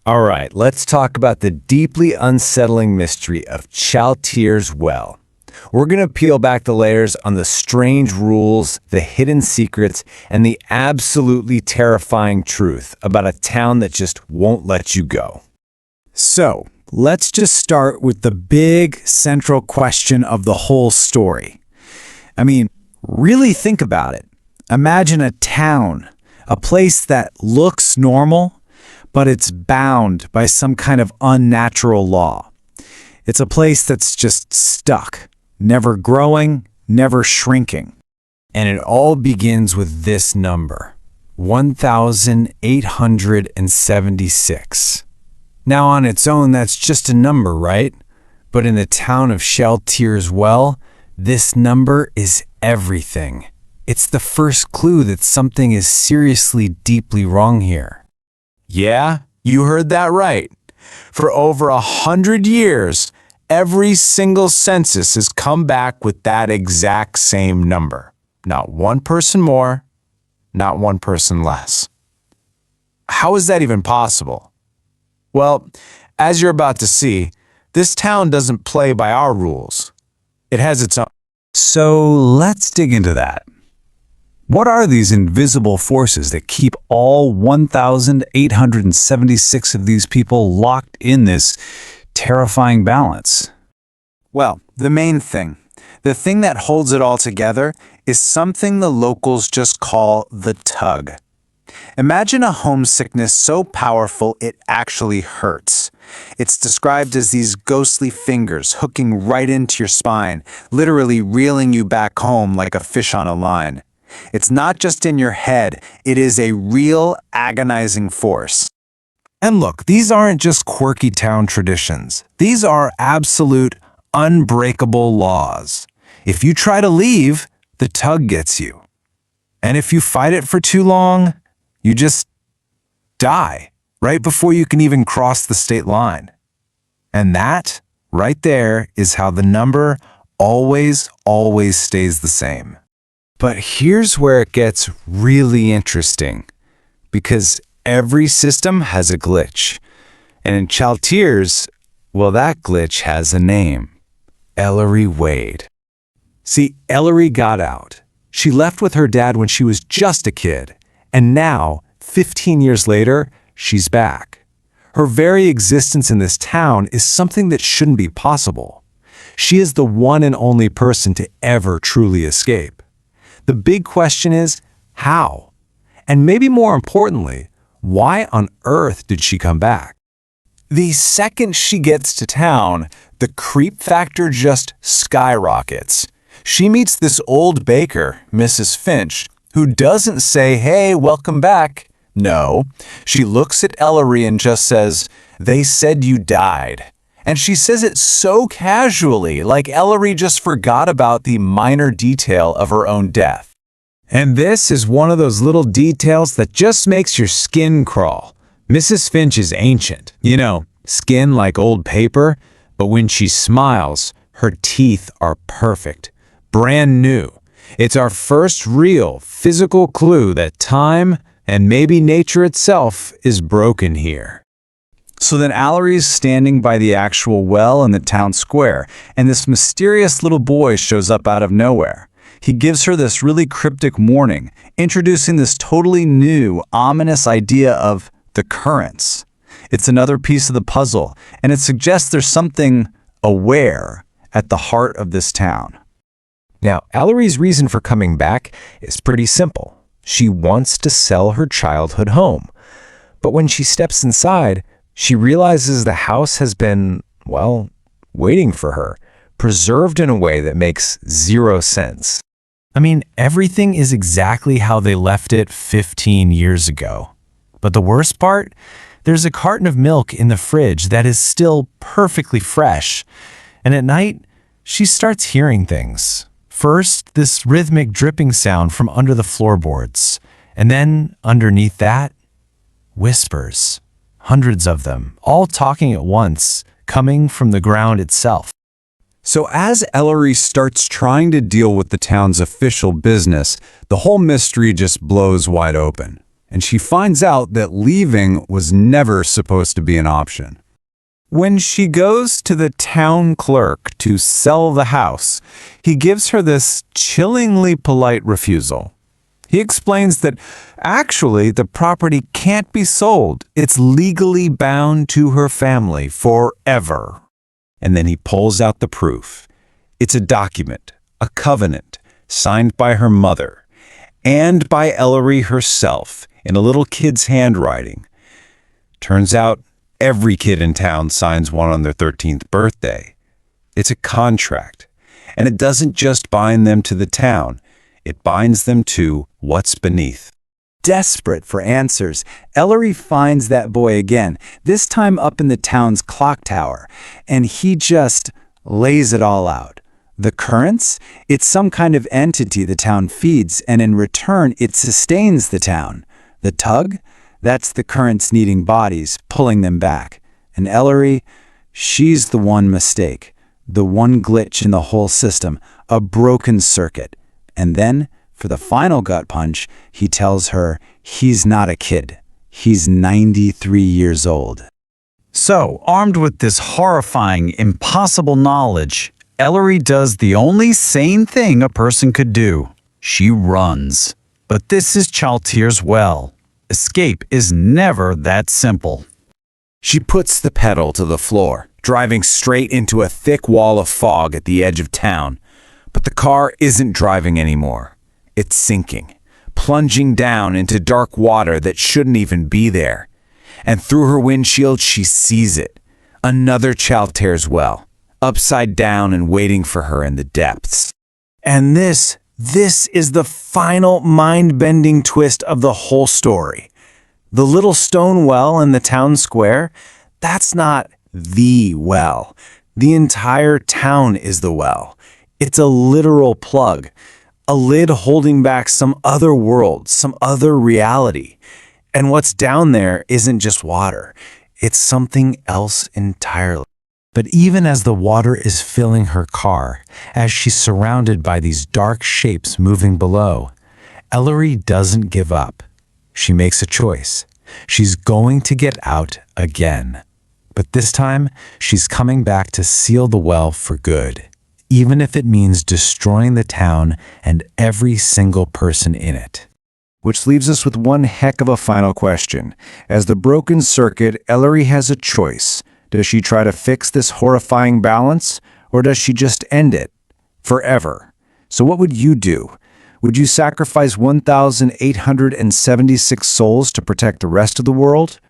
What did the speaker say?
All right, let's talk about the deeply unsettling mystery of Chaltier's well. We're going to peel back the layers on the strange rules, the hidden secrets, and the absolutely terrifying truth about a town that just won't let you go. So, let's just start with the big central question of the whole story. I mean, really think about it. Imagine a town, a place that looks normal, but it's bound by some kind of unnatural law. It's a place that's just stuck, never growing, never shrinking. And it all begins with this number, 1,876. Now on its own, that's just a number, right? But in the town of Chaltier's well, this number is everything. It's the first clue that something is seriously deeply wrong here. Yeah, you heard that right. For over 100 years, every single census has come back with that exact same number. Not one person more, not one person less. How is that even possible? Well, as you're about to see, this town doesn't play by our rules. It has its own. So let's dig into that. What are these invisible forces that keep all 1,876 of these people locked in this terrifying balance? Well, the main thing, the thing that holds it all together, is something the locals just call the tug. Imagine a homesickness so powerful it actually hurts. It's described as these ghostly fingers hooking right into your spine, literally reeling you back home like a fish on a line. It's not just in your head, it is a real agonizing force. And look, these aren't just quirky town traditions. These are absolute, unbreakable laws. If you try to leave, the tug gets you. And if you fight it for too long, you just die right before you can even cross the state line. And that, right there, is how the number always stays the same. But here's where it gets really interesting, because every system has a glitch. And in Chaltier's, well, that glitch has a name. Ellery Wade. See, Ellery got out. She left with her dad when she was just a kid. And now, 15 years later, she's back. Her very existence in this town is something that shouldn't be possible. She is the one and only person to ever truly escape. The big question is, how? And maybe more importantly, why on earth did she come back? The second she gets to town, the creep factor just skyrockets. She meets this old baker, Mrs. Finch, who doesn't say, "Hey, welcome back." No, she looks at Ellery and just says, "They said you died." And she says it so casually, like Ellery just forgot about the minor detail of her own death. And this is one of those little details that just makes your skin crawl. Mrs. Finch is ancient, skin like old paper, but when she smiles, her teeth are perfect, brand new. It's our first real physical clue that time, and maybe nature itself, is broken here. So then Ellery's standing by the actual well in the town square, and this mysterious little boy shows up out of nowhere. He gives her this really cryptic warning, introducing this totally new, ominous idea of the currents. It's another piece of the puzzle, and it suggests there's something aware at the heart of this town. Now, Ellery's reason for coming back is pretty simple. She wants to sell her childhood home. But when she steps inside, she realizes the house has been, waiting for her, preserved in a way that makes zero sense. I mean, everything is exactly how they left it 15 years ago. But the worst part? There's a carton of milk in the fridge that is still perfectly fresh. And at night, she starts hearing things. First, this rhythmic dripping sound from under the floorboards. And then, underneath that, whispers. Hundreds of them, all talking at once, coming from the ground itself. So as Ellery starts trying to deal with the town's official business, the whole mystery just blows wide open. and she finds out that leaving was never supposed to be an option. When she goes to the town clerk to sell the house, he gives her this chillingly polite refusal. He explains that actually the property can't be sold. It's legally bound to her family forever. And then he pulls out the proof. It's a document, a covenant, signed by her mother and by Ellery herself in a little kid's handwriting. Turns out every kid in town signs one on their 13th birthday. It's a contract, and it doesn't just bind them to the town, it binds them to what's beneath. Desperate for answers, Ellery finds that boy again, this time up in the town's clock tower, and he just lays it all out. The currents? It's some kind of entity the town feeds, and in return it sustains the town. The tug? That's the currents needing bodies, pulling them back. And Ellery, she's the one mistake, the one glitch in the whole system, a broken circuit. And then, for the final gut punch, he tells her he's not a kid. He's 93 years old. So, armed with this horrifying, impossible knowledge, Ellery does the only sane thing a person could do. She runs. But this is Chaltier's well. Escape is never that simple. She puts the pedal to the floor, driving straight into a thick wall of fog at the edge of town. But the car isn't driving anymore. It's sinking, plunging down into dark water that shouldn't even be there. And through her windshield, she sees it. Another Chaltier's well, upside down and waiting for her in the depths. And this is the final mind-bending twist of the whole story. The little stone well in the town square, that's not the well. The entire town is the well. It's a literal plug, a lid holding back some other world, some other reality. And what's down there isn't just water. It's something else entirely. But even as the water is filling her car, as she's surrounded by these dark shapes moving below, Ellery doesn't give up. She makes a choice. She's going to get out again. But this time, she's coming back to seal the well for good, even if it means destroying the town and every single person in it. Which leaves us with one heck of a final question. As the broken circuit, Ellery has a choice. Does she try to fix this horrifying balance, or does she just end it forever? So what would you do? Would you sacrifice 1,876 souls to protect the rest of the world?